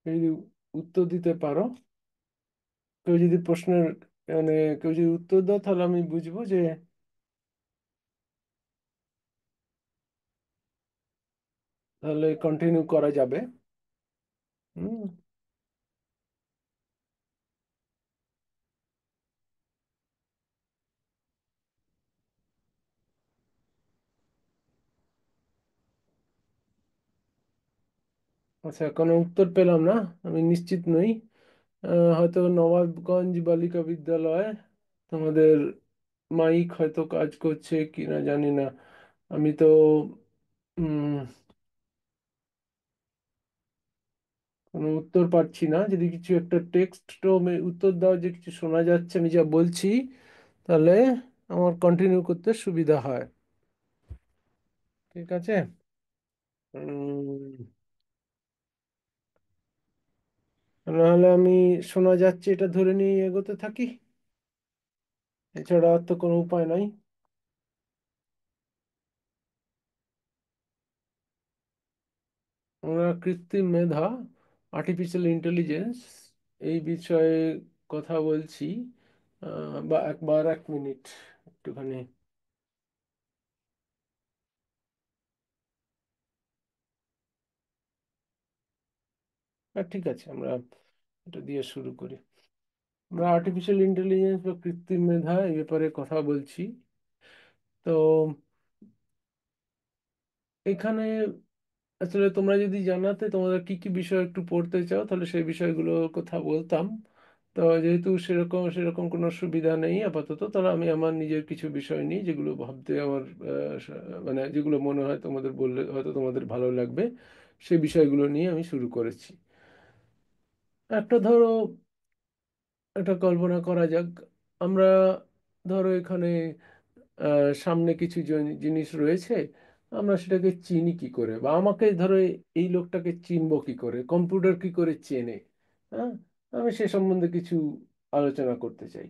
যদি উত্তর দিতে পারো, কেউ যদি প্রশ্নের মানে কেউ যদি উত্তর দাও তাহলে আমি বুঝবো যে তাহলে কন্টিনিউ করা যাবে। হুম। আচ্ছা, কোনো উত্তর পেলাম না, আমি নিশ্চিত নই। হয়তো নবাবগঞ্জ বালিকা বিদ্যালয়, তোমাদের মাইক হয়তো কাজ করছে কিনা জানি না। আমি তো উম, কোনো উত্তর পাচ্ছি না। যদি কিছু একটা টেক্সট উত্তর দাও, যে কিছু শোনা যাচ্ছে আমি যা বলছি, তাহলে আমার কন্টিনিউ করতে সুবিধা হয়। ঠিক আছে। উম, নাহলে আমি শোনা যাচ্ছে এটা ধরে নিয়ে এগোতে থাকি, এছাড়া আর তো কোনো উপায় নাই। আমরা কৃত্রিম মেধা, আর্টিফিশিয়াল ইন্টেলিজেন্স, এই বিষয়ে কথা বলছি। বা একবার 1 মিনিট একটুখানি। ঠিক আছে, আমরা এটা দিয়ে শুরু করি। আমরা আর্টিফিশিয়াল ইন্টেলিজেন্স বা কৃত্রিম মেধা এই ব্যাপারে কথা বলছি। তো এখানে আসলে তোমরা যদি জানাতে তোমাদের কি কি বিষয় একটু পড়তে চাও, তাহলে সেই বিষয়গুলোর কথা বলতাম। তো যেহেতু সেরকম সেরকম কোনো সুবিধা নেই আপাতত, তাহলে আমি আমার নিজের কিছু বিষয় নিই যেগুলো ভাবতে আমার মানে যেগুলো মনে হয় তোমাদের বললে হয়তো তোমাদের ভালো লাগবে, সেই বিষয়গুলো নিয়ে আমি শুরু করেছি। একটা ধরো, একটা কল্পনা করা যাক। আমরা ধরো এখানে সামনে কিছু জিনিস রয়েছে, আমরা সেটাকে চিনি কি করে, বা আমাকে ধরো এই লোকটাকে চিনবো কি করে, কম্পিউটার কি করে চেনে। হ্যাঁ, আমি সে সম্বন্ধে কিছু আলোচনা করতে চাই।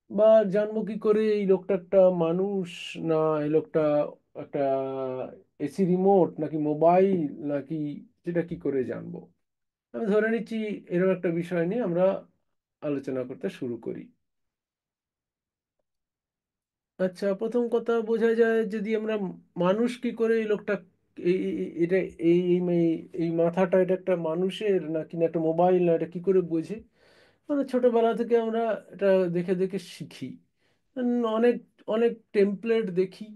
বা জানবো কি করে এই লোকটা একটা মানুষ, না এই লোকটা একটা এসি রিমোট নাকি মোবাইল নাকি, সেটা কি করে জানবো। আমি ধরে নিচ্ছি এরকম একটা বিষয় নিয়ে আমরা আলোচনা করতে শুরু করি। আচ্ছা, প্রথম কথা বোঝা যায় যদি আমরা মানুষ কি করে এই লোকটা, এটা এই মাথাটা এটা একটা মানুষের নাকি না একটা মোবাইল, না এটা কি করে বোঝে। মানে ছোটবেলা থেকে আমরা এটা দেখে দেখে শিখি। অনেক অনেক টেমপ্লেট দেখি,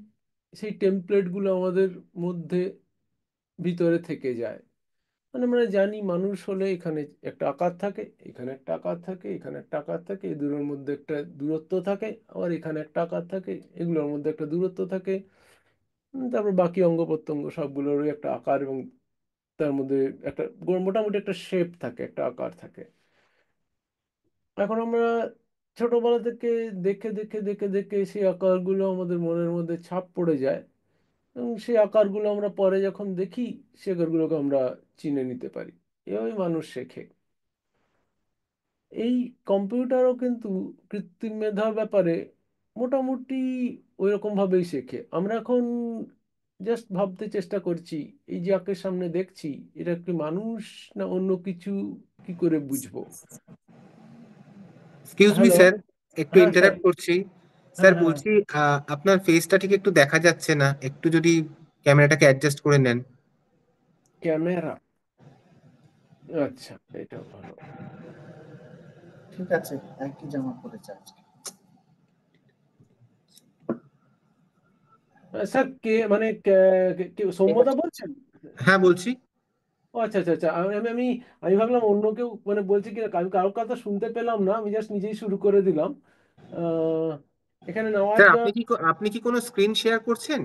সেই টেমপ্লেটগুলো আমাদের মধ্যে ভিতরে থেকে যায়। মানে আমরা জানি মানুষ হলে এখানে একটা আকার থাকে, এখানে একটা আকার থাকে, এখানে একটা আকার থাকে, এই দুটোর মধ্যে একটা দূরত্ব থাকে, আবার এখানে একটা আকার থাকে, এগুলোর মধ্যে একটা দূরত্ব থাকে। তারপর বাকি অঙ্গ প্রত্যঙ্গ সবগুলোরই একটা আকার এবং তার মধ্যে একটা মোটামুটি একটা শেপ থাকে, একটা আকার থাকে। এখন আমরা ছোটবেলা থেকে দেখে দেখে দেখে দেখে সেই আকারগুলো আমাদের মনের মধ্যে ছাপ পড়ে যায়, এবং সেই আকারগুলো আমরা পরে যখন দেখি, সে আকারগুলোকে আমরা চিনে নিতে পারি। এভাবেই মানুষ শেখে। এই কম্পিউটারও কিন্তু কৃত্রিম মেধার ব্যাপারে মোটামুটি ওইরকম ভাবেই শেখে। আমরা এখন জাস্ট ভাবতে চেষ্টা করছি, এই যে আঁকের সামনে দেখছি, এটা কি মানুষ না অন্য কিছু, কি করে বুঝবো। Excuse me hello. স্যার, একটু হ্যাঁ স্যার। ইন্টারাপ্ট করছি। হ্যাঁ স্যার হ্যাঁ। বলছি, আপনার ফেসটা ঠিক একটু দেখা যাচ্ছে না, একটু যদি ক্যামেরাটাকে অ্যাডজাস্ট করে নেন। ক্যামেরা। আচ্ছা, এটা ভালো। ঠিক আছে, একই জামা পরেছে আজকে। স্যার কে মানে এবার সৌম্যদা বলছেন? হ্যাঁ বলছি। ও আচ্ছা আচ্ছা আচ্ছা, আমি আমি আমি আমি ভাবলাম অন্য কেউ মানে বলছে কি, আমি কারোর কথা শুনতে পেলাম না, আমি জাস্ট নিজেই শুরু করে দিলাম। আহ, এখানে স্যার আপনি নওয়াজগঞ্জ। কি আপনি কি কোনো স্ক্রিন শেয়ার করছেন?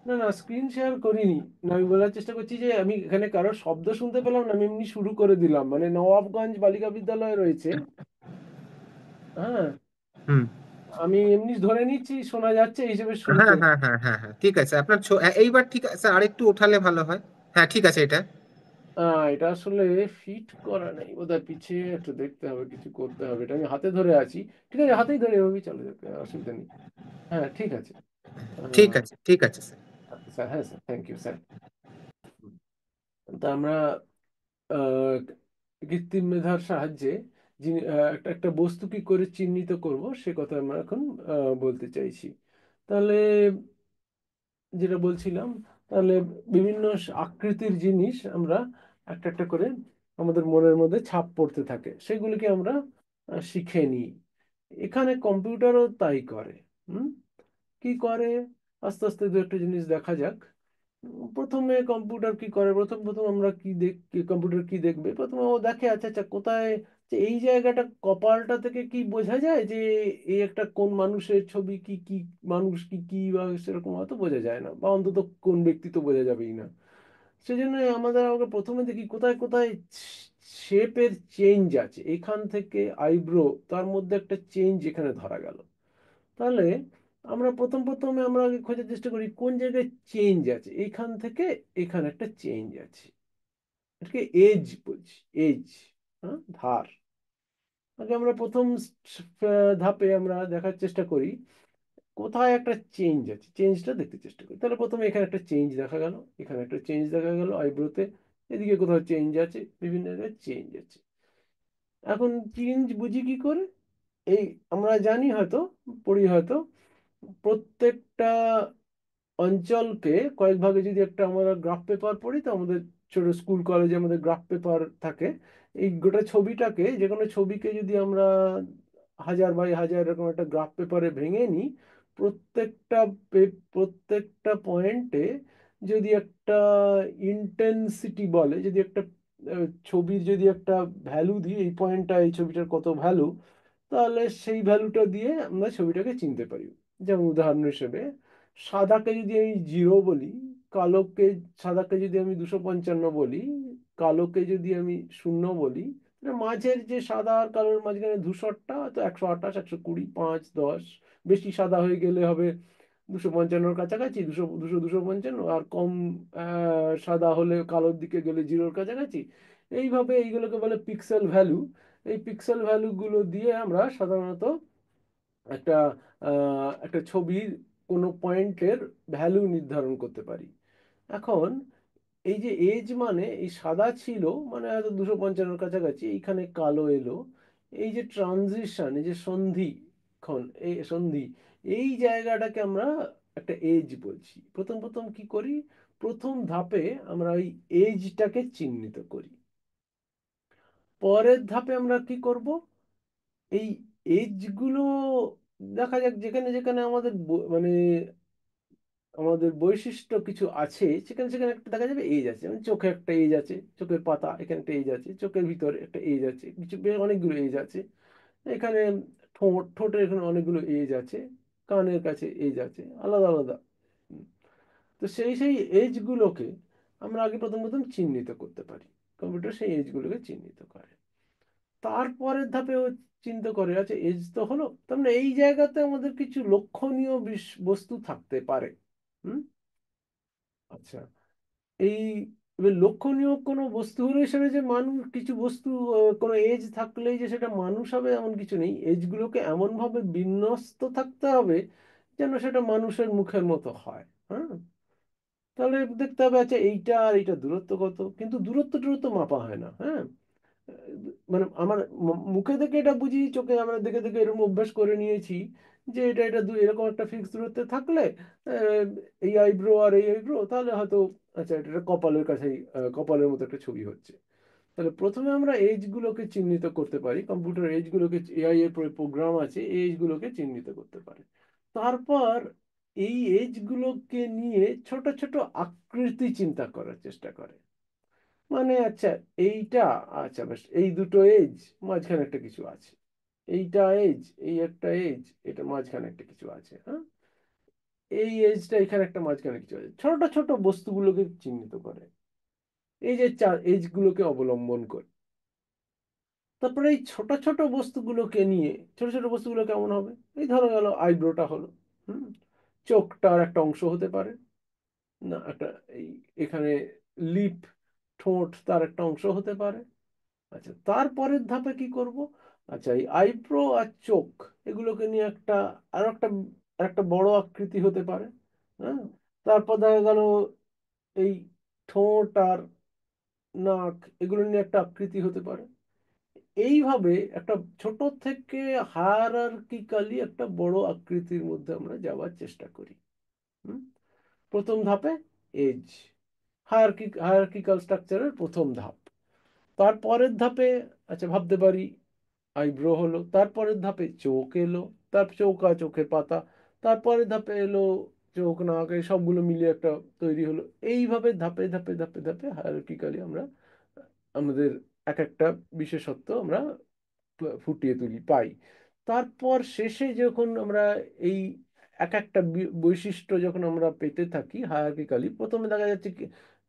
না না, স্ক্রিন শেয়ার করিনি। না, আমি বলার চেষ্টা করছি যে আমি এখানে কারোর শব্দ শুনতে পেলাম না, আমি এমনি শুরু করে দিলাম, মানে নবাবগঞ্জ বালিকা বিদ্যালয় রয়েছে। হ্যাঁ, হুম। আমি এমনি ধরে নিচ্ছি শোনা যাচ্ছে এই হিসেবে শুরু হ্যাঁ করে। হ্যাঁ হ্যাঁ হ্যাঁ হ্যাঁ, ঠিক আছে। আপনার এইবার ঠিক আছে স্যার, আরেকটু ওঠালে ভালো হয়। হ্যাঁ ঠিক আছে এটা। এটা আসলে ফিট করা নেই বোধহয়, পিছিয়ে একটু দেখতে হবে, কিছু করতে হবে। এটা আমি হাতে ধরে আছি। ঠিক আছে, হাতেই ধরে এভাবেই চলে যেতে, অসুবিধা নেই। হ্যাঁ ঠিক আছে। ঠিক আছে ঠিক আছে স্যার। স্যার, হ্যাঁ স্যার, থ্যাংক ইউ স্যার। তা আমরা কৃত্রিম মেধার সাহায্যে একটা একটা বস্তু কি করে চিহ্নিত করব সে কথা আমরা এখন বলতে চাইছি। তাহলে যেটা বলছিলাম, তাহলে বিভিন্ন আকৃতির জিনিস আমরা একটা একটা করে আমাদের মনের মধ্যে ছাপ পড়তে থাকে, সেগুলিকে আমরা শিখে নিই। এখানে কম্পিউটারও তাই করে। হুম কি করে, আস্তে আস্তে দু একটা জিনিস দেখা যাক। প্রথমে কম্পিউটার কি করে, প্রথম প্রথম আমরা কম্পিউটার কি দেখবে, প্রথমে ও দেখে আচ্ছা আচ্ছা কোথায়, যে এই জায়গাটা কপালটা থেকে কি বোঝা যায় যে এই একটা কোন মানুষের ছবি, কি কি মানুষ কি কি, বা সেরকম হয়তো বোঝা যায় না, বা অন্তত কোন ব্যক্তি তো বোঝা যাবেই না। সেজন্য আমাকে প্রথমে দেখি কোথায় কোথায় শেপের চেঞ্জ আছে, এখান থেকে আইব্রো, তার মধ্যে একটা চেঞ্জ এখানে ধরা গেল। তাহলে আমরা প্রথম প্রথমে আমরা আগে খোঁজার চেষ্টা করি কোন জায়গায় চেঞ্জ আছে, এইখান থেকে এখানে একটা চেঞ্জ আছে, এটাকে এজ বলছি, এজ, হ্যাঁ, ধার। আগে আমরা প্রথম ধাপে আমরা দেখার চেষ্টা করি কোথায় একটা চেঞ্জ আছে, চেঞ্জটা দেখতে চেষ্টা করি। তাহলে প্রথমে এখানে একটা চেঞ্জ দেখা গেল, এখানে একটা চেঞ্জ দেখা গেল আইব্রোতে, এদিকে কোথাও চেঞ্জ আছে, বিভিন্ন জায়গায় চেঞ্জ আছে। এখন চেঞ্জ বুঝি কি করে, এই আমরা জানি হয়তো, পড়ি হয়তো, প্রত্যেকটা অঞ্চলকে কয়েক ভাগে যদি একটা আমরা গ্রাফ পেপার পড়ি, তো আমাদের ছোট স্কুল কলেজে আমাদের গ্রাফ পেপার থাকে। এই গোটা ছবিটাকে, যে কোনো ছবিকে যদি আমরা 1000 বাই 1000 এরকম একটা গ্রাফ পেপারে ভেঙে নিই, প্রত্যেকটা প্রত্যেকটা পয়েন্টে যদি একটা ইন্টেন্সিটি বলে, যদি একটা ছবির যদি একটা ভ্যালু দিই, এই পয়েন্টটা এই ছবিটার কত ভ্যালু, তাহলে সেই ভ্যালুটা দিয়ে আমরা ছবিটাকে চিনতে পারি। যেমন উদাহরণ হিসেবে, সাদাকে যদি আমি 0 বলি, কালোকে, সাদাকে যদি আমি 255 বলি, কালোকে যদি আমি 0 বলি, তাহলে মাঝের যে সাদা আর কালোর মাঝখানে ধূসরটা তো 128, 120, 5, 10, বেশি সাদা হয়ে গেলে হবে 255-র কাছাকাছি, 200, 255, আর কম সাদা হলে কালোর দিকে গেলে 0-র কাছাকাছি। এইভাবে এইগুলোকে বলে পিক্সেল ভ্যালু। এই পিক্সেল ভ্যালুগুলো দিয়ে আমরা সাধারণত একটা একটা ছবির কোনো পয়েন্টের ভ্যালু নির্ধারণ করতে পারি। এখন এই যে এজ মানে এই সাদা ছিল, মানে হয়তো 255-র কাছাকাছি, এইখানে কালো এলো, এই যে ট্রানজিশন, এই যে সন্ধি ক্ষণ, এই সন্ধি, এই জায়গাটাকে আমরা একটা এজ বলছি। প্রথম প্রথম কি করি, প্রথম ধাপে আমরা ওই এজটাকে চিহ্নিত করি। পরের ধাপে আমরা কি করব, এই এজগুলো দেখা যাক, যেখানে যেখানে আমাদের মানে আমাদের বৈশিষ্ট্য কিছু আছে, সেখানে সেখানে একটা দেখা যাবে এজ আছে। যেমন চোখে একটা এজ আছে, চোখের পাতা এখানে একটা এজ আছে, চোখের ভিতরে একটা এজ আছে, কিছু অনেকগুলো এজ আছে। এখানে ঠোঁটের এখানে অনেকগুলো এজ আছে, কানের কাছে এজ আছে, আলাদা আলাদা। হুম। তো সেই সেই এজগুলোকে আমরা আগে প্রথম প্রথম চিহ্নিত করতে পারি, কম্পিউটার সেই এজগুলোকে চিহ্নিত করে। তারপরের ধাপে ও চিন্তা করে, আচ্ছা এজ তো হলো, তার মানে এই জায়গাতে আমাদের কিছু লক্ষণীয় বস্তু থাকতে পারে। হুম আচ্ছা, এই এবার লক্ষণীয় কোনো বস্তু হলো হিসেবে যে মানুষ কিছু বস্তু, কোনো এজ থাকলেই যে সেটা মানুষ হবে এমন কিছু নেই। এজগুলোকে এমনভাবে বিন্যস্ত থাকতে হবে যেন সেটা মানুষের মুখের মতো হয়। হ্যাঁ, তাহলে দেখতে হবে আচ্ছা এইটা আর এইটা দূরত্ব কত, কিন্তু দূরত্ব দূরত্ব মাপা হয় না। হ্যাঁ, মানে আমার মুখে দেখে এটা বুঝি, চোখে আমরা দেখে দেখে এরকম অভ্যাস করে নিয়েছি যে এটা এটা এরকম একটা ফিক্স দূরত্বে থাকলে আহ, এই আইব্রো আর এই আইব্রো, তাহলে হয়তো আচ্ছা এটা একটা কপালের কাছেই, কপালের মতো একটা ছবি হচ্ছে। তাহলে প্রথমে আমরা এজ গুলোকে চিহ্নিত করতে পারি, কম্পিউটার এজ গুলোকে, এআই এর প্রোগ্রাম আছে এজ গুলোকে চিহ্নিত করতে পারে। তারপর এই এজ গুলোকে নিয়ে ছোট ছোট আকৃতি চিন্তা করার চেষ্টা করে। মানে আচ্ছা এইটা, আচ্ছা বেশ, এই দুটো এজ, মাঝখানে একটা কিছু আছে, এইটা এজ, এই একটা এজ, এটা মাঝখানে একটা কিছু আছে। হ্যাঁ, এই এজটা এখানে একটা মাঝখানে কিছু আছে, ছোট ছোট বস্তুগুলোকে চিহ্নিত করে, এই যে চার এজ গুলোকে অবলম্বন করে। তারপরে এই ছোট ছোট বস্তুগুলোকে নিয়ে, ছোট ছোট বস্তুগুলো কেমন হবে, এই ধরো গেল আইব্রোটা হলো, হুম চোখটার একটা অংশ হতে পারে, না একটা এই এখানে লিপ, ঠোঁট তার একটা অংশ হতে পারে। আচ্ছা, তারপরের ধাপে কি করব, আচ্ছা এই আইব্রো আর চোখ, এগুলোকে নিয়ে একটা আর একটা একটা বড় আকৃতি হতে পারে। হ্যাঁ, তারপর দেখা গেল এই ঠোঁট আর নাক, এগুলো নিয়ে একটা আকৃতি হতে পারে। এইভাবে একটা ছোট থেকে হায়ারার্কিক্যালি একটা বড় আকৃতির মধ্যে আমরা যাওয়ার চেষ্টা করি। হুম? প্রথম ধাপে এজ, হায়ারার্কিক্যাল স্ট্রাকচারের প্রথম ধাপ। তারপরের ধাপে আচ্ছা ভাবতে পারি আইব্রো হলো, তারপরের ধাপে চোখ এলো, তার চৌকা, চোখের পাতা, তারপরের ধাপে এলো চোখ, নাক, এই সবগুলো মিলিয়ে একটা তৈরি হলো। এইভাবে ধাপে ধাপে ধাপে ধাপে হায়ারার্কিক্যালি আমরা আমাদের এক একটা বিশেষত্ব আমরা ফুটিয়ে তুলি, পাই। তারপর শেষে যখন আমরা এই এক একটা বৈশিষ্ট্য যখন আমরা পেতে থাকি হায়ারার্কিক্যালি, প্রথমে দেখা যাচ্ছে কি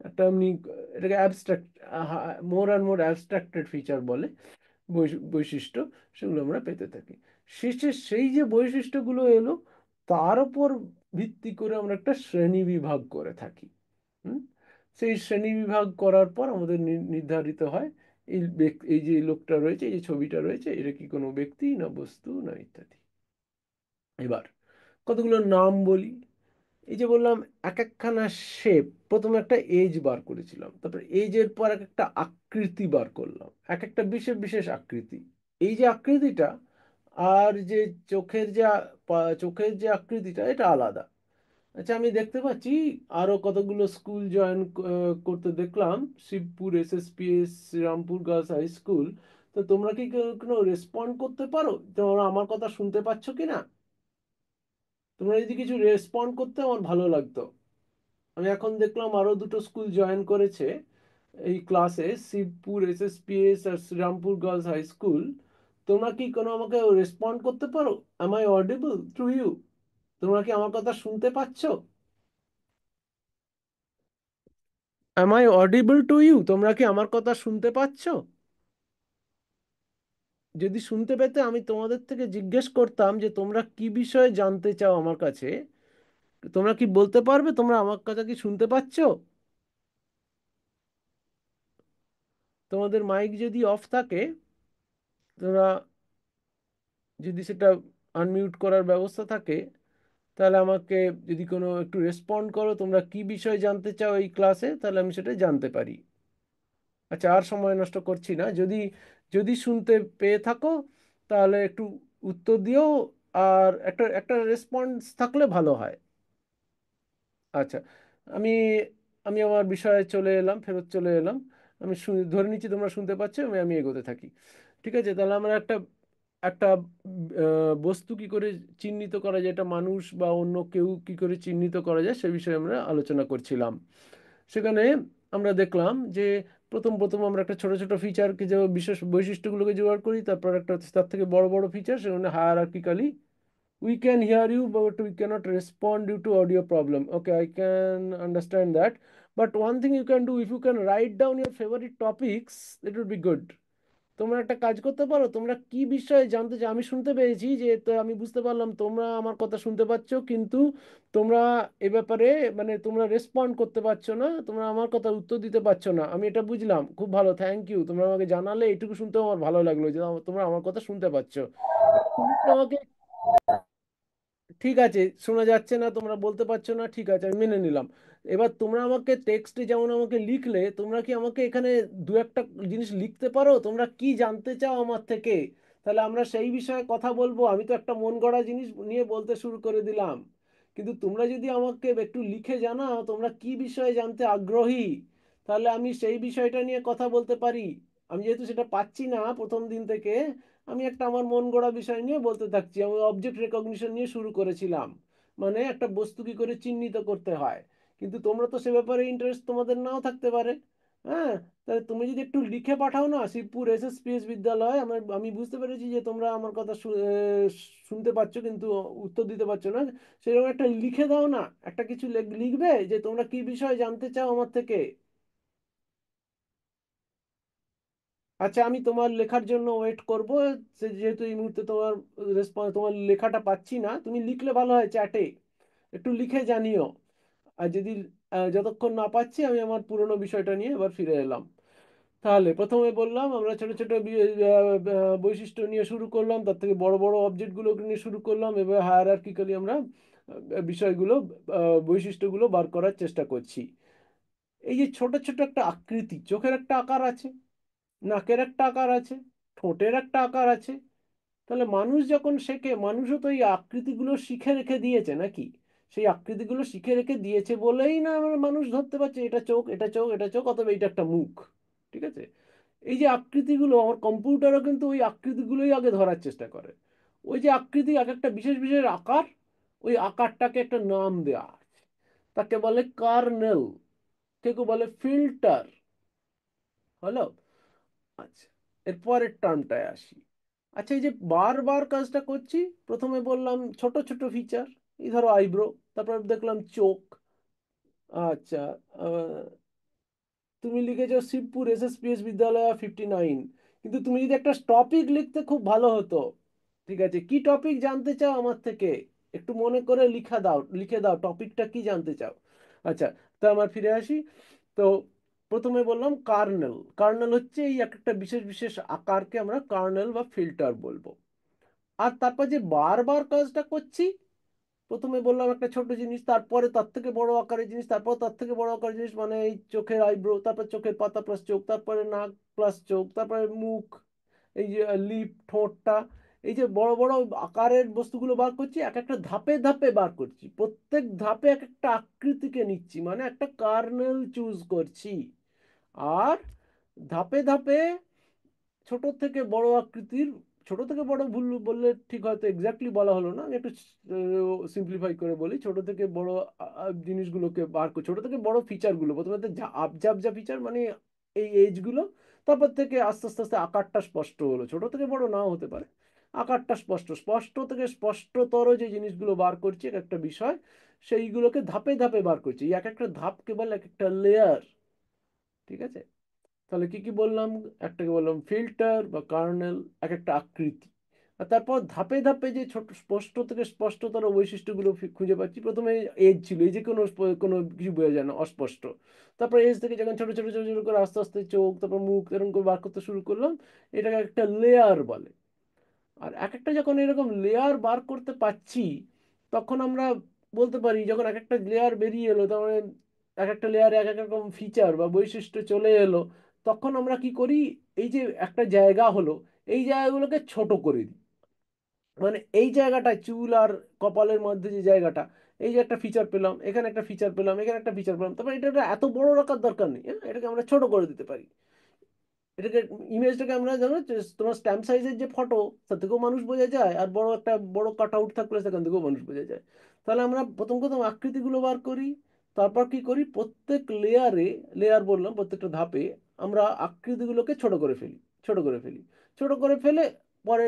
একটা এমনি, এটাকে abstract, more and more অ্যাবস্ট্রাক্টেড feature বলে, বৈশিষ্ট্য, সেগুলো আমরা পেতে থাকি। শেষে সেই যে বৈশিষ্ট্যগুলো এলো, তার উপর ভিত্তি করে আমরা একটা শ্রেণী বিভাগ করে থাকি। হুম? সেই শ্রেণী বিভাগ করার পর আমাদের নির্ধারিত হয় এই যে লোকটা রয়েছে, এই যে ছবিটা রয়েছে, এটা কি কোনো ব্যক্তি না বস্তু না ইত্যাদি। এবার কতগুলো নাম বলি। এই যে বললাম এক একখানা শেপ, প্রথমে একটা এজ বার করেছিলাম, তারপর এজের পর এক একটা আকৃতি বার করলাম, এক একটা বিশেষ বিশেষ আকৃতি। এই যে আকৃতিটা আর যে চোখের যে আকৃতিটা, এটা আলাদা। আচ্ছা, আমি দেখতে পাচ্ছি আরো কতগুলো স্কুল জয়েন করতে দেখলাম, Shibpur SSPS, Shrirampur girls high school. তো তোমরা কি কোনো রেসপন্ড করতে পারো? তোমরা আমার কথা শুনতে পাচ্ছ কিনা? তোমরা যদি কিছু রেসপন্ড করতে আমার ভালো লাগতো। আমি এখন দেখলাম আরো দুটো স্কুল জয়েন করেছে এই ক্লাসে, শিবপুর এসএসপিএস আর শ্রীরামপুর গার্লস হাই স্কুল। তোমরা কি কোনো আমাকে রেসপন্ড করতে পারো? Am I audible to you? তোমরা কি আমার কথা শুনতে পাচ্ছ? Am I audible to you? তোমরা কি আমার কথা শুনতে পাচ্ছ? যদি শুনতে পেতে আমি তোমাদের থেকে জিজ্ঞেস করতাম যে তোমরা কি বিষয়ে জানতে চাও আমার কাছে, তোমরা কি বলতে পারবে তোমরা আমার কথা কি শুনতে পাচ্ছ? তোমাদের মাইক যদি অফ থাকে, তোমরা যদি সেটা আনমিউট করার ব্যবস্থা থাকে, তাহলে আমাকে যদি কোনো একটু রেসপন্ড করো, তোমরা কি বিষয়ে জানতে চাও এই ক্লাসে, তাহলে আমি সেটা জানতে পারি। আচ্ছা, আর সময় নষ্ট করছি না। যদি যদি শুনতে পেয়ে থাকো তাহলে একটু উত্তর দিও, আর একটা একটা রেসপন্স থাকলে ভালো হয়। আচ্ছা, আমি আমি আমার বিষয়ে চলে এলাম, ফেরত চলে এলাম। আমি ধরে নিচ্ছি তোমরা শুনতে পাচ্ছ, আমি আমি এগোতে থাকি। ঠিক আছে, তাহলে আমরা একটা একটা বস্তু কি করে চিহ্নিত করা যায়, এটা মানুষ বা অন্য কেউ কি করে চিহ্নিত করা যায়, সে বিষয়ে আমরা আলোচনা করছিলাম। সেখানে আমরা দেখলাম যে প্রথম প্রথম আমরা একটা ছোট ছোট ফিচারকে, যে বিশেষ বৈশিষ্ট্যগুলোকে জোগাড় করি, তারপর একটা তার থেকে বড় বড় ফিচার, সেখানে হায়ারার্কিক্যালি we can hear you but we cannot respond due to audio problem. Okay, I can understand that. But one thing you can do, if you can write down your favorite topics, it would be good. তোমরা একটা কাজ করতে পারো, তোমরা কি বিষয়ে জানতে চাও। আমি শুনতে পেয়েছি যে, তো আমি বুঝতে পারলাম তোমরা আমার কথা শুনতে পাচ্ছ, কিন্তু তোমরা এ ব্যাপারে মানে তোমরা রেসপন্ড করতে পারছো না, তোমরা আমার কথা উত্তর দিতে পারছো না। আমি এটা বুঝলাম, খুব ভালো, থ্যাংক ইউ, তোমরা আমাকে জানালে। এটুকু শুনতেও আমার ভালো লাগলো যে তোমরা আমার কথা শুনতে পাচ্ছ। এবার তুমি কি আমাকে, ঠিক আছে, শোনা যাচ্ছে না, তোমরা বলতে পারছো না, ঠিক আছে, আমি মেনে নিলাম। এবার তোমরা আমাকে টেক্সটে যেমন আমাকে লিখলে, তোমরা কি আমাকে এখানে দু একটা জিনিস লিখতে পারো, তোমরা কি জানতে চাও আমার থেকে? তাহলে আমরা সেই বিষয়ে কথা বলবো। আমি তো একটা মন গড়া জিনিস নিয়ে বলতে শুরু করে দিলাম, কিন্তু তোমরা যদি আমাকে একটু লিখে জানাও তোমরা কি বিষয়ে জানতে আগ্রহী, তাহলে আমি সেই বিষয়টা নিয়ে কথা বলতে পারি। আমি যেহেতু সেটা পাচ্ছি না প্রথম দিন থেকে, আমি একটা আমার মন গড়া বিষয় নিয়ে বলতে থাকছি। আমি অবজেক্ট রেকগনিশন নিয়ে শুরু করেছিলাম, মানে একটা বস্তু কি করে চিহ্নিত করতে হয়। কিন্তু তোমরা তো সে ব্যাপারে ইন্টারেস্ট তোমাদের নাও থাকতে পারে। হ্যাঁ, তাহলে তুমি যদি একটু লিখে পাঠাও না, শিবপুর এসএসপিএস বিদ্যালয়, আমি বুঝতে পেরেছি যে তোমরা আমার কথা শুনতে পাচ্ছ কিন্তু উত্তর দিতে পারছো না। সেরকম একটা লিখে দাও না, একটা কিছু লিখবে যে তোমরা কি বিষয়ে জানতে চাও আমার থেকে। আচ্ছা, আমি তোমার লেখার জন্য ওয়েট করব। যেহেতু এই মুহূর্তে তোমার রেসপন্স, তোমার লেখাটা পাচ্ছি না, তুমি লিখলে ভালো হয়, চ্যাটে একটু লিখে জানিও। আর যদি যতক্ষণ না পাচ্ছি, আমি আমার পুরোনো বিষয়টা নিয়ে এবার ফিরে এলাম। তাহলে প্রথমে বললাম আমরা ছোট ছোট বৈশিষ্ট্য নিয়ে শুরু করলাম, তার থেকে বড় বড় অবজেক্টগুলোকে নিয়ে শুরু করলাম, এবার হায়ারার্কিক্যালি আমরা বিষয়গুলো, বৈশিষ্ট্যগুলো বার করার চেষ্টা করছি। এই যে ছোট ছোট একটা আকৃতি, চোখের একটা আকার আছে, নাকের একটা আকার আছে, ঠোঁটের একটা আকার আছে। তাহলে মানুষ যখন শেখে, মানুষও তো এই আকৃতিগুলো শিখে রেখে দিয়েছে নাকি? সেই আকৃতিগুলো শিখে রেখে দিয়েছে বলেই না আমরা মানুষ ধরতে পারছি এটা চোখ, এটা চোখ, এটা চোখ, অথবা এটা একটা মুখ। ঠিক আছে? এই যে আকৃতিগুলো, আমার কম্পিউটারও কিন্তু ওই আকৃতিগুলোই আগে ধরার চেষ্টা করে। ওই যে আকৃতি, এক একটা বিশেষ বিশেষ আকার, ওই আকারটাকে একটা নাম দেওয়া আছে, তাকে বলে কার্নেল, কেউ কেউ বলে ফিল্টার। হলো? আচ্ছা, এর পরের টার্মটায় আসি। আচ্ছা, এই যে বারবার কাজটা করছি, প্রথমে বললাম ছোট ছোট ফিচার, এই ধরো আইব্রো, তারপর দেখলাম চোখ। আচ্ছা, তুমি লিখেছো শিবপুর এসএসপিএস বিদ্যালয় 59, কিন্তু তুমি যদি একটা টপিক লিখতে খুব ভালো হতো। ঠিক আছে, কি টপিক জানতে চাও আমার থেকে? একটু মনে করে লিখে দাও টপিকটা কি জানতে চাও। আচ্ছা, তো আমার ফিরে আসি। তো প্রথমে বললাম কার্নেল। কার্নেল হচ্ছে এই এক একটা বিশেষ বিশেষ আকারকে আমরা কার্নেল বা ফিল্টার বলবো। আর তারপর যে বারবার কাজটা করছি, প্রথমে বললাম একটা ছোট জিনিস, তারপরে তার থেকে বড় আকারের জিনিস, তারপর তার থেকে বড় আকারের জিনিস, মানে এই চোখের আইব্রো, তারপর চোখের পাতা প্লাস চোখ, তারপরে নাক প্লাস চোখ, তারপরে মুখ, এই যে লিপ, ঠোঁটটা। এই যে বড় বড় আকারের বস্তুগুলো বার করছি, এক একটা ধাপে ধাপে বার করছি, প্রত্যেক ধাপে এক একটা আকৃতিকে নিচ্ছি, মানে একটা কার্নেল চুজ করছি। আর ধাপে ধাপে ছোট থেকে বড় আকৃতির, ছোট থেকে বড় ভুল বললে ঠিক হয়তো এক্স্যাক্টলি বলা হলো না, আমি একটু সিম্পলিফাই করে বলি। ছোট থেকে বড় জিনিসগুলোকে বার করে, ছোট থেকে বড় ফিচারগুলো, প্রথমে তো আবজা আবজা ফিচার, মানে এই এজগুলো, তারপর থেকে আস্তে আস্তে আস্তে আকারটা স্পষ্ট হলো, ছোট থেকে বড় নাও হতে পারে, আকারটা স্পষ্ট, স্পষ্ট থেকে স্পষ্টতর যে জিনিসগুলো বার করছি এক একটা বিষয়, সেইগুলোকে ধাপে ধাপে বার করছি। এই এক একটা ধাপ কেবল এক একটা লেয়ার। ঠিক আছে? তাহলে কি কি বললাম? একটাকে বললাম ফিল্টার বা কার্নেল, এক একটা আকৃতি। আর তারপর ধাপে ধাপে যে ছোট স্পষ্ট থেকে স্পষ্টতর বৈশিষ্ট্যগুলো খুঁজে পাচ্ছি। প্রথমে এজ ছিল, এই যে কোনো কোনো কিছু বোঝা যায় না, অস্পষ্ট। তারপর এজ থেকে যখন ছোট ছোট ছোট ছোট করে আস্তে আস্তে চোখ, তারপর মুখ, এরকম করে বার করতে শুরু করলাম, এটাকে একটা লেয়ার বলে। আর এক একটা যখন এরকম লেয়ার বার করতে পাচ্ছি, তখন আমরা বলতে পারি, যখন এক একটা লেয়ার বেরিয়ে এলো, তার মানে এক একটা লেয়ারে এক এক রকম ফিচার বা বৈশিষ্ট্য চলে এলো, তখন আমরা কি করি? এই যে একটা জায়গা হলো, এই জায়গাগুলোকে ছোট করে দিই। মানে এই জায়গাটায় চুল আর কপালের মধ্যে যে জায়গাটা, এই যে একটা ফিচার পেলাম, এখানে একটা ফিচার পেলাম, এখানে একটা ফিচার পেলাম, তারপর এটা এত বড় রাখার দরকার নেই, হ্যাঁ, এটাকে আমরা ছোট করে দিতে পারি। এটাকে, ইমেজটাকে আমরা জানো যে তোমার স্ট্যাম্প সাইজের যে ফটো, তার থেকেও মানুষ বোঝা যায়, আর বড় একটা বড় কাট আউট থাকলে সেখান থেকেও মানুষ বোঝা যায়। তাহলে আমরা প্রথম প্রথম আকৃতিগুলো বার করি, তারপর কি করি, প্রত্যেক লেয়ারে, লেয়ার বললাম, প্রত্যেকটা ধাপে আমরা আকৃতিগুলোকে ছোট করে ফেলি, ছোট করে ফেলি, ছোট করে ফেলে পরে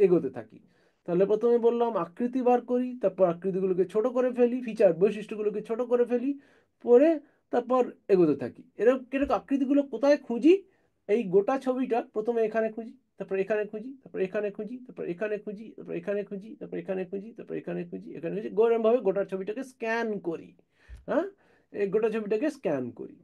এগোতে থাকি। তাহলে প্রথমে বললাম আকৃতি বার করি, তারপর আকৃতিগুলোকে ছোট করে ফেলি, ফিচার বৈশিষ্ট্যগুলোকে ছোট করে ফেলি, পরে তারপর এগোতে থাকি। এরকম এরকম আকৃতিগুলো কোথায় খুঁজি? এই গোটা ছবিটা প্রথমে এখানে খুঁজি, তারপর এখানে খুঁজি, তারপর এখানে খুঁজি, তারপর এখানে খুঁজি, তারপর এখানে খুঁজি, তারপর এখানে খুঁজি, তারপর এখানে খুঁজি, এখানে খুঁজি, গরম ভাবে গোটা ছবিটাকে স্ক্যান করি। হ্যাঁ, এই গোটা ছবিটাকে স্ক্যান করি।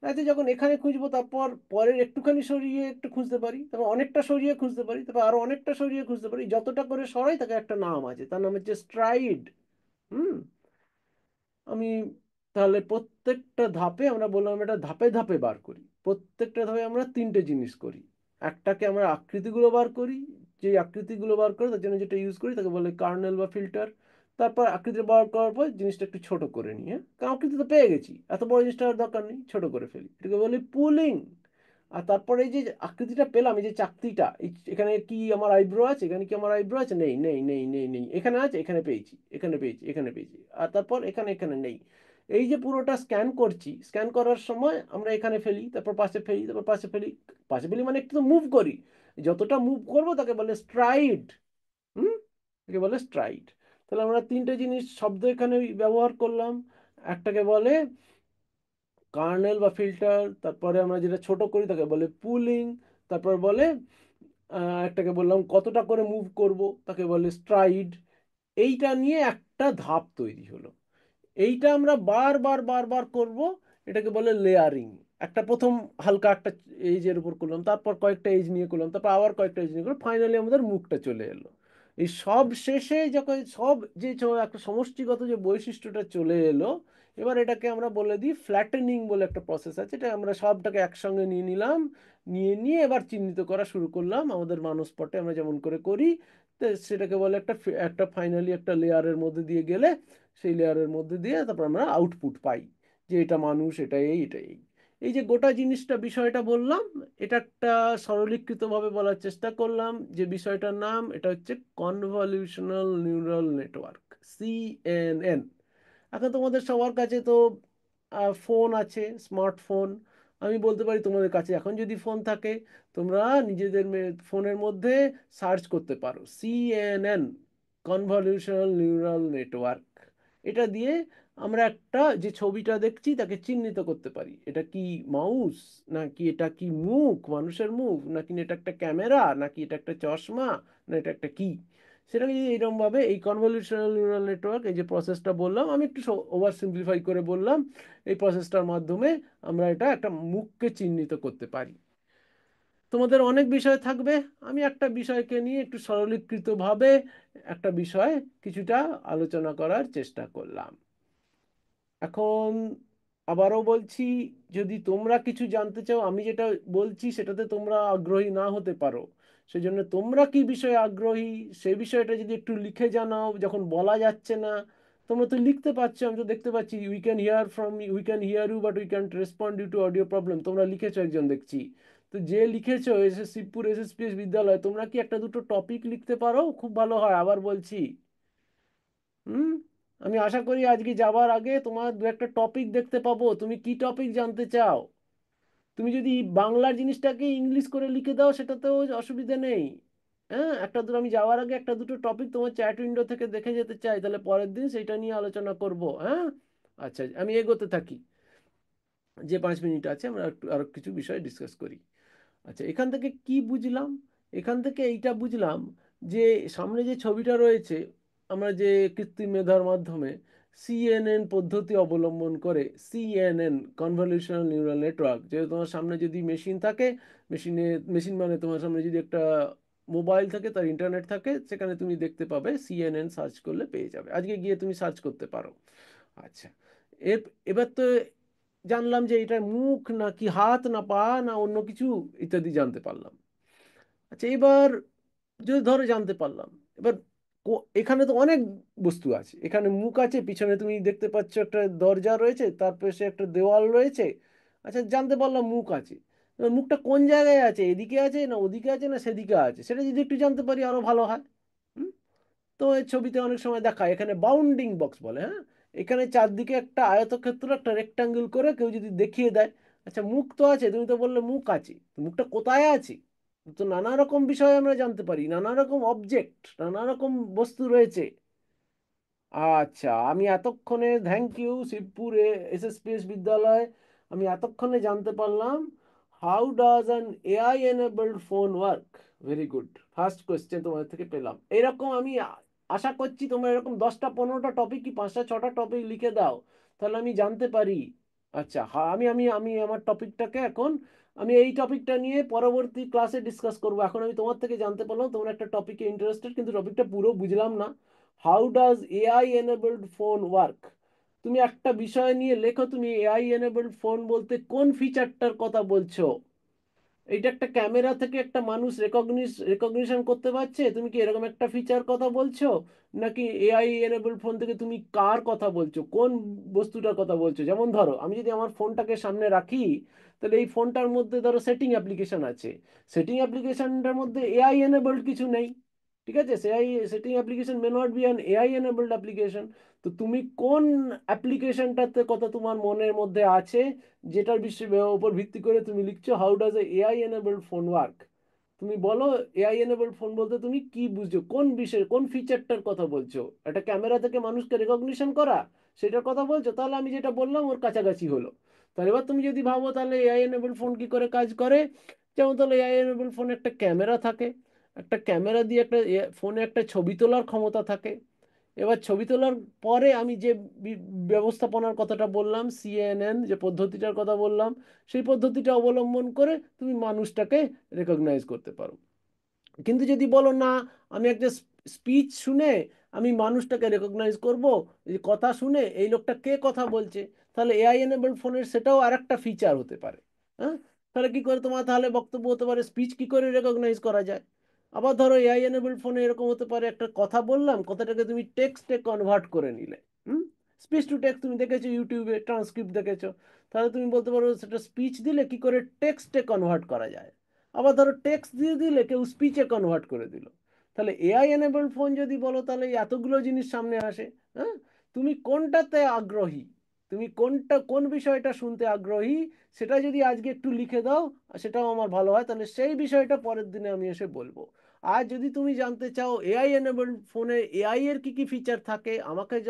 আচ্ছা, যখন এখানে খুঁজবো, তারপর পরের একটুখানি সরিয়ে একটু খুঁজতে পারি, তারপর অনেকটা সরিয়ে খুঁজতে পারি, তারপর আরো অনেকটা সরিয়ে খুঁজতে পারি, যতটা করে সরাই তাকে একটা নাম আছে, তার নাম হচ্ছে স্ট্রাইড। হুম। আমি তাহলে প্রত্যেকটা ধাপে আমরা বললাম এটা ধাপে ধাপে বার করি, প্রত্যেকটা ধাপে আমরা তিনটে জিনিস করি। একটাকে আমরা আকৃতিগুলো বার করি, যে আকৃতিগুলো বার করে তার জন্য যেটা ইউজ করি তাকে বলে কার্নেল বা ফিল্টার। তারপর আকৃতি বার করার পর জিনিসটা একটু ছোট করে নিই, হ্যাঁ, কারণ আকৃতি তো পেয়ে গেছি, এত বড় জিনিসটা আর দরকার নেই, ছোট করে ফেলি, এটাকে বলি পুলিং। আর তারপরে এই যে আকৃতিটা পেলাম, এই যে চাকতিটা, এখানে কি আমার আইব্রো আছে, এখানে কি আমার আইব্রো আছে, নেই নেই নেই নেই নেই, এখানে আছে, এখানে পেয়েছি, এখানে পেয়েছি, এখানে পেয়েছি, আর তারপর এখানে, এখানে নেই। এই যে পুরোটা স্ক্যান করছি, স্ক্যান করার সময় আমরা এখানে ফেলি, তারপর পাশে ফেলি, তারপর পাশে ফেলি। পাশে ফেলি মানে একটু তো মুভ করি, যতটা মুভ করবো তাকে বলে স্ট্রাইড। হুম, তাকে বলে স্ট্রাইড। তাহলে আমরা তিনটে জিনিস শব্দ এখানে ব্যবহার করলাম। একটাকে বলে কার্নেল বা ফিল্টার, তারপরে আমরা যেটা ছোট করি তাকে বলে পুলিং, তারপর বলে একটাকে বললাম কতটা করে মুভ করব, তাকে বলে স্ট্রাইড। এইটা নিয়ে একটা ধাপ তৈরি হলো। এইটা আমরা বারবার বারবার করব, এটাকে বলে লেয়ারিং। একটা প্রথম হালকা একটা এজের উপর করলাম, তারপর কয়েকটা এজ নিয়ে করলাম, তারপর আবার কয়েকটা এজ নিয়ে করলাম, ফাইনালি আমাদের মুখটা চলে এলো। এই সব শেষে যখন সব যে একটা সমষ্টিগত যে বৈশিষ্ট্যটা চলে এলো, এবার এটাকে আমরা বলে দিই ফ্ল্যাটেনিং বলে একটা প্রসেস আছে, এটা আমরা সবটাকে একসঙ্গে নিয়ে নিলাম, নিয়ে নিয়ে এবার চিহ্নিত করা শুরু করলাম আমাদের মানসপটে আমরা যেমন করে করি। তো সেটাকে বলে একটা ফাইনালি একটা লেয়ারের মধ্যে দিয়ে গেলে সেই লেয়ারের মধ্যে দিয়ে তারপর আমরা আউটপুট পাই যে এটা মানুষ, এটা এই, এটা এই। এই যে গোটা জিনিসটা বিষয়টা বললাম, এটা একটা সরলীকৃতভাবে বলার চেষ্টা করলাম যে বিষয়টার নাম এটা হচ্ছে কনভলিউশনাল নিউরাল নেটওয়ার্ক, সিএনএন। এখন তোমাদের সবার কাছে তো ফোন আছে, স্মার্টফোন। আমি বলতে পারি তোমাদের কাছে এখন যদি ফোন থাকে, তোমরা নিজেদের ফোনের মধ্যে সার্চ করতে পারো সিএনএন, কনভলিউশনাল নিউরাল নেটওয়ার্ক। এটা দিয়ে আমরা একটা যে ছবিটা দেখছি তাকে চিহ্নিত করতে পারি, এটা কি মাউস, নাকি এটা কি মুখ, মানুষের মুখ, নাকি এটা একটা ক্যামেরা, নাকি এটা একটা চশমা, না এটা একটা কি। সেটাকে যদি এইরকম ভাবে এই কনভলিউশনাল নিউরাল নেটওয়ার্ক, এই যে প্রসেসটা বললাম আমি একটু ওভার সিম্পলিফাই করে বললাম, এই প্রসেসটার মাধ্যমে আমরা এটা একটা মুখকে চিহ্নিত করতে পারি। তোমাদের অনেক বিষয় থাকবে, আমি একটা বিষয়কে নিয়ে একটু সরলীকৃতভাবে একটা বিষয় কিছুটা আলোচনা করার চেষ্টা করলাম। এখন আবারও বলছি, যদি তোমরা কিছু জানতে চাও, আমি যেটা বলছি সেটাতে তোমরা আগ্রহী না হতে পারো, সেজন্য তোমরা কি বিষয়ে আগ্রহী সেই বিষয়টা যদি একটু লিখে জানাও। যখন বলা যাচ্ছে না, তোমরা তো লিখতে পারছো, আমি তো দেখতে পাচ্ছি we can hear you but we can't respond due to audio problem, তোমরা লিখেছো একজন দেখছি। তো যে লিখেছো শিবপুর এসএসপিএস বিদ্যালয়, তোমরা কি একটা দুটো টপিক লিখতে পারো? খুব ভালো হয়, আবার বলছি। হুম। আমি আশা করি আজকে যাবার আগে তোমার দু একটা টপিক দেখতে পাবো, তুমি কি টপিক জানতে চাও। তুমি যদি বাংলার জিনিসটাকে ইংলিশ করে লিখে দাও সেটাতেও অসুবিধা নেই। হ্যাঁ, একটা দুটো আমি যাওয়ার আগে একটা দুটো টপিক তোমার চ্যাট উইন্ডো থেকে দেখে যেতে চাই, তাহলে পরের দিন সেটা নিয়ে আলোচনা করব। হ্যাঁ, আচ্ছা, আমি এগোতে থাকি। যে 5 মিনিট আছে আমরা একটু আরো কিছু বিষয় ডিসকাস করি। আচ্ছা, এখান থেকে কি বুঝলাম? এখান থেকে এইটা বুঝলাম যে সামনে যে ছবিটা রয়েছে, আমরা যে কৃত্রিম মেধার মাধ্যমে সিএনএন পদ্ধতি অবলম্বন করে, সিএনএন কনভলিউশনাল নিউরাল নেটওয়ার্ক, যে তোমার সামনে যদি মেশিন থাকে, মেশিনে, মেশিন মানে তোমার সামনে যদি একটা মোবাইল থাকে, তার ইন্টারনেট থাকে, সেখানে তুমি দেখতে পাবে সিএনএন, সার্চ করলে পেয়ে যাবে, আজকে গিয়ে তুমি সার্চ করতে পারো। আচ্ছা, এর এবার তো জানলাম যে এটা মুখ নাকি হাত না পা না অন্য কিছু ইত্যাদি জানতে পারলাম। আচ্ছা, এবার যদি ধরো জানতে পারলাম, এবার এখানে তো অনেক বস্তু আছে, এখানে মুখ আছে, পিছনে তুমি দেখতে পাচ্ছ একটা দরজা রয়েছে, তার পাশে একটা দেওয়াল রয়েছে। আচ্ছা, জানতে পারলাম মুখ আছে, এবার মুখটা কোন জায়গায় আছে, এদিকে আছে না ওদিকে আছে না সেদিকে আছে, সেটা যদি একটু জানতে পারি আরো ভালো হয়। হুম? তো এই ছবিতে অনেক সময় দেখায় এখানে বাউন্ডিং বক্স বলে, হ্যাঁ, এখানে চারদিকে একটা আয়তক্ষেত্র, একটা রেক্টাঙ্গেল করে কেউ যদি দেখিয়ে দেয়। আচ্ছা, মুখ তো আছে, তুমি তো বললে মুখ আছে, তো মুখটা কোথায় আছে? তো নানা রকম বিষয় আমরা জানতে পারি, নানা রকম অবজেক্ট, নানা রকম বস্তু রয়েছে। আচ্ছা, আমি এতক্ষণে, থ্যাংক ইউ শিবপুর এসএসপিএস বিদ্যালয়, আমি এতক্ষণে জানতে পারলাম how does an AI enabled phone work. Very good, first question তোমাদের থেকে পেলাম। এরকম আমি আশা করছি তোমরা এরকম 10টা 15টা টপিক কি 5টা 6টা টপিক লিখে দাও, তাহলে আমি জানতে পারি। আচ্ছা, হ্যাঁ, আমি আমি আমি আমার টপিকটাকে এখন, আমি এই টপিকটা নিয়ে পরবর্তী ক্লাসে ডিসকাস করবো। এখন আমি তোমার থেকে জানতে পারলাম তোমরা একটা টপিকে ইন্টারেস্টেড, কিন্তু টপিকটা পুরো বুঝলাম না। How does AI enabled phone work. তুমি একটা বিষয় নিয়ে লেখো, তুমি এআই এনেবলড ফোন বলতে কোন ফিচারটার কথা বলছো? এইটা একটা ক্যামেরা থেকে একটা মানুষ রেকগনিশন করতে পারছে, তুমি কি এরকম একটা ফিচার কথা বলছো? নাকি এআই এনেবলড ফোন থেকে তুমি কার কথা বলছো, কোন বস্তুটার কথা বলছো? যেমন ধরো আমি যদি আমার ফোনটাকে সামনে রাখি, তাহলে এই ফোনটার মধ্যে ধরো সেটিং অ্যাপ্লিকেশন আছে, সেটিং অ্যাপ্লিকেশনটার মধ্যে এআই এনেবলড কিছু নেই। ঠিক আছে, সেই setting application may not be an AI enabled application. তো তুমি কোন অ্যাপ্লিকেশনটাতে কথা তোমার মনের মধ্যে আছে, যেটার উপর ভিত্তি করে তুমি লিখছো how does AI enabled phone work. তুমি বলো এআই এনেবলড ফোন বলতে তুমি কি বুঝছো, কোন বিষয়, কোন ফিচারটার কথা বলছো? একটা ক্যামেরা থেকে মানুষকে রেকগনিশন করা, সেটার কথা বলছো? তাহলে আমি যেটা বললাম ওর কাছাকাছি হলো। তাহলে এবার তুমি যদি ভাবো তাহলে এআই এনেবলড ফোন কি করে কাজ করে, যেমন তাহলে এআই এনেবলড ফোনে একটা ক্যামেরা থাকে, একটা ক্যামেরা দিয়ে একটা ফোনে একটা ছবি তোলার ক্ষমতা থাকে। এবার ছবি তোলার পরে আমি যে বি- ব্যবস্থাপনার কথাটা বললাম, সিএনএন যে পদ্ধতিটার কথা বললাম, সেই পদ্ধতিটা অবলম্বন করে তুমি মানুষটাকে রেকগনাইজ করতে পারো। কিন্তু যদি বলো না, আমি একটা স্পিচ শুনে আমি মানুষটাকে রেকগনাইজ করব, যে কথা শুনে এই লোকটা কে কথা বলছে। তাহলে এআই এনেবল ফোনের সেটাও আর একটা ফিচার হতে পারে। হ্যাঁ, তাহলে কি করে তোমার তাহলে বক্তব্য হতে পারে, স্পিচ কি করে রেকগনাইজ করা যায়। আবার ধরো এআই এনেবল ফোনে এরকম হতে পারে, একটা কথা বললাম, কথাটাকে তুমি টেক্সটে কনভার্ট করে নিলে। হুম, স্পিচ টু টেক্সট তুমি দেখেছো, ইউটিউবে ট্রান্সক্রিপ্ট দেখেছো, তাহলে তুমি বলতে পারো সেটা স্পিচ দিলে কি করে টেক্সটে কনভার্ট করা যায়। আবার ধরো টেক্সট দিয়ে দিলে কেউ স্পিচে কনভার্ট করে দিল। তাহলে এআই এনেবল ফোন যদি বলো, তাহলে এই এতগুলো জিনিস সামনে আসে। হ্যাঁ, তুমি কোনটাতে আগ্রহী, তুমি কোন বিষয়টা শুনতে আগ্রহী, সেটা যদি আজকে একটু লিখে দাও, সেটাও আমার ভালো হয়, তাহলে সেই বিষয়টা পরের দিনে আমি এসে বলবো। আর যদি তুমি জানতে চাও এআই এনেবল ফোনে এআই এর কি কি ফিচার থাকে,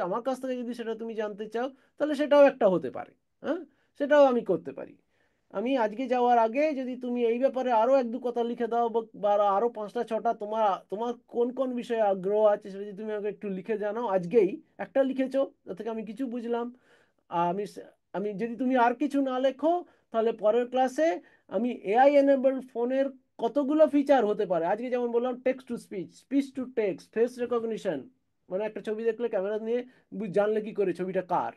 আমার কাছ থেকে যদি সেটা তুমি জানতে চাও, তাহলে সেটাও একটা হতে পারে। হ্যাঁ, সেটাও আমি করতে পারি। আমি আজকে যাওয়ার আগে যদি তুমি এই ব্যাপারে আরো এক দু কথা লিখে দাও, বা আরো পাঁচটা ছটা তোমার তোমার কোন কোন বিষয়ে আগ্রহ আছে, সেটা যদি তুমি আমাকে একটু লিখে জানাও আজকেই। একটা লিখেছো, তার থেকে আমি কিছু বুঝলাম। আমি আমি যদি তুমি আর কিছু না লেখো, তাহলে পরের ক্লাসে আমি এআই এনেবল ফোনের কতগুলো ফিচার হতে পারে, আজকে যেমন বললাম text to speech, speech to text, face recognition, মানে একটা ছবি দেখলে ক্যামেরা নিয়ে জানলে কি করে ছবিটা কার,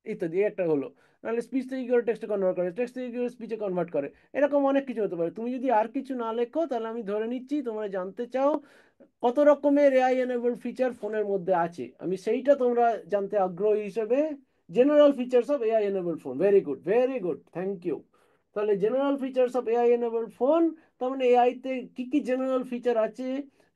ইত্যাদি একটা হলো। নাহলে স্পিচ থেকে কি করে টেক্সটে কনভার্ট করে, টেক্সট থেকে কি করে স্পিচে কনভার্ট করে, এরকম অনেক কিছু হতে পারে। তুমি যদি আর কিছু না লেখো, তাহলে আমি ধরে নিচ্ছি তোমরা জানতে চাও কত রকমের এআই এনেবল ফিচার ফোনের মধ্যে আছে, আমি সেইটা তোমরা জানতে আগ্রহী হিসেবে general features of AI enable phone, very good very good, thank you. তাহলে general features of AI enable phone, তার মানে এআই তে কি কি জেনারেল ফিচার আছে,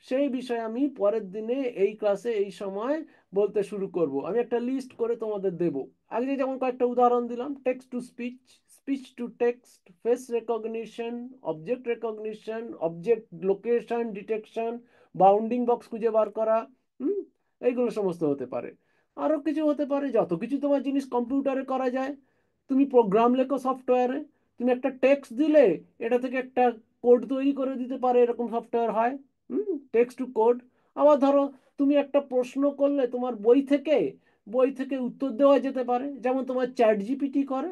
সেই বিষয়ে আমি পরের দিনে এই ক্লাসে এই সময় বলতে শুরু করব। আমি একটা লিস্ট করে তোমাদের দেব। আগে যেমন কয়েকটা উদাহরণ দিলাম, text to speech, speech to text, face recognition, object recognition, object location detection, bounding box খুঁজে বার করা। হুম, এইগুলো সমস্ত হতে পারে। আরো কিছু হতে পারে, যত কিছু তোমার জিনিস কম্পিউটারে করা যায়। তুমি প্রোগ্রাম লেখো সফটওয়্যারে, তুমি একটা টেক্সট দিলে এটা থেকে একটা কোড তৈরি করে দিতে পারে, এরকম সফটওয়্যার হয়। Text to code. আবার ধরো তুমি একটা প্রশ্ন করলে তোমার বই থেকে উত্তর দেওয়া যেতে পারে, যেমন তোমার চ্যাট জিপিটি করে।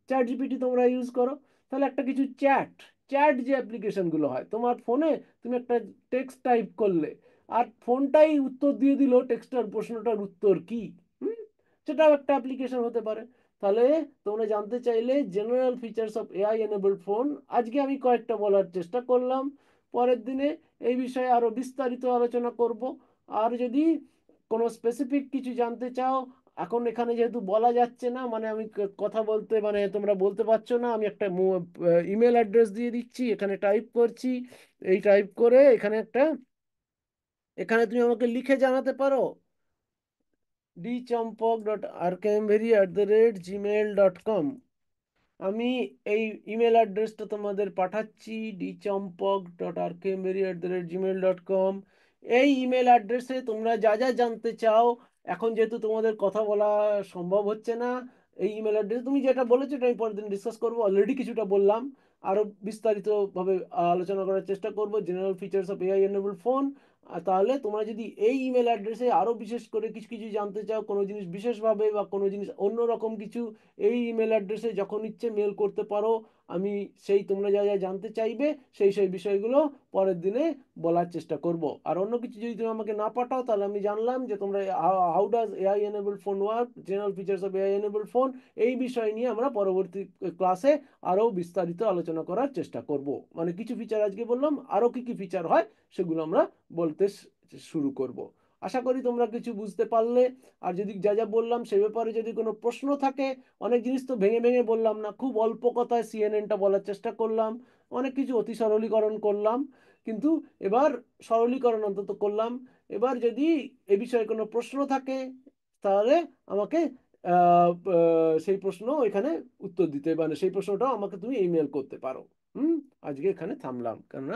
চ্যাট জিপিটি তোমরা ইউজ করো, তাহলে একটা কিছু চ্যাট চ্যাট যে অ্যাপ্লিকেশনগুলো হয় তোমার ফোনে, তুমি একটা টেক্সট টাইপ করলে আর ফোনটাই উত্তর দিয়ে দিল টেক্সটার প্রশ্নটার উত্তর কি। হুম, সেটাও একটা অ্যাপ্লিকেশন হতে পারে। তাহলে তোমরা জানতে চাইলে general features of AI enabled phone, আজকে আমি কয়েকটা বলার চেষ্টা করলাম। পরের দিনে এই বিষয়ে আরো বিস্তারিত আলোচনা করব। আর যদি কোনো স্পেসিফিক কিছু জানতে চাও, এখন এখানে যেহেতু বলা যাচ্ছে না, মানে আমি কথা বলতে, মানে তোমরা বলতে পারছো না, আমি একটা ইমেল অ্যাড্রেস দিয়ে দিচ্ছি, এখানে টাইপ করছি। এই টাইপ করে এখানে তুমি আমাকে লিখে জানাতে পারো, dchampok.arkamberry@gmail.com। আমি এই ইমেল অ্যাড্রেসটা তোমাদের পাঠাচ্ছি, dchampok.arkamberry@gmail.com। এই ইমেল অ্যাড্রেসে তোমরা যা যা জানতে চাও, এখন যেহেতু তোমাদের কথা বলা সম্ভব হচ্ছে না, এই ইমেল অ্যাড্রেস তুমি যেটা বলেছো এটা আমি পরের দিন ডিসকাস করবো, অলরেডি কিছুটা বললাম, আরো বিস্তারিতভাবে আলোচনা করার চেষ্টা করবো general features of AI enable phone. আর তাহলে তোমরা যদি এই ইমেল অ্যাড্রেসে আরো বিশেষ করে কিছু কিছু জানতে চাও, কোনো জিনিস বিশেষভাবে বা কোনো জিনিস অন্যরকম কিছু, এই ইমেল অ্যাড্রেসে যখন ইচ্ছে মেল করতে পারো। আমি সেই তোমরা যা যা জানতে চাইবে সেই বিষয়গুলো পরের দিনে বলার চেষ্টা করব। আর অন্য কিছু যদি তুমি আমাকে না পাঠাও, তাহলে আমি জানলাম যে তোমরা how does AI enable phone work, general features of AI enable phone, এই বিষয় নিয়ে আমরা পরবর্তী ক্লাসে আরো বিস্তারিত আলোচনা করার চেষ্টা করব। মানে কিছু ফিচার আজকে বললাম, আরো কি কি ফিচার হয় সেগুলো আমরা বলতে শুরু করব। আশা করি তোমরা কিছু বুঝতে পারলে। আর যদি যা যা বললাম সে ব্যাপারে যদি কোনো প্রশ্ন থাকে, অনেক জিনিস তো ভেঙে ভেঙে বললাম না, খুব অল্প কথায় সিএনএনটা বলার চেষ্টা করলাম, অনেক কিছু অতি সরলীকরণ করলাম, কিন্তু এবার সরলীকরণ অন্তত করলাম। এবার যদি এ বিষয়ে কোনো প্রশ্ন থাকে, তাহলে আমাকে সেই প্রশ্ন এখানে উত্তর দিতে, মানে সেই প্রশ্নটাও আমাকে তুমি ইমেল করতে পারো। হুম, আজকে এখানে থামলাম, কেননা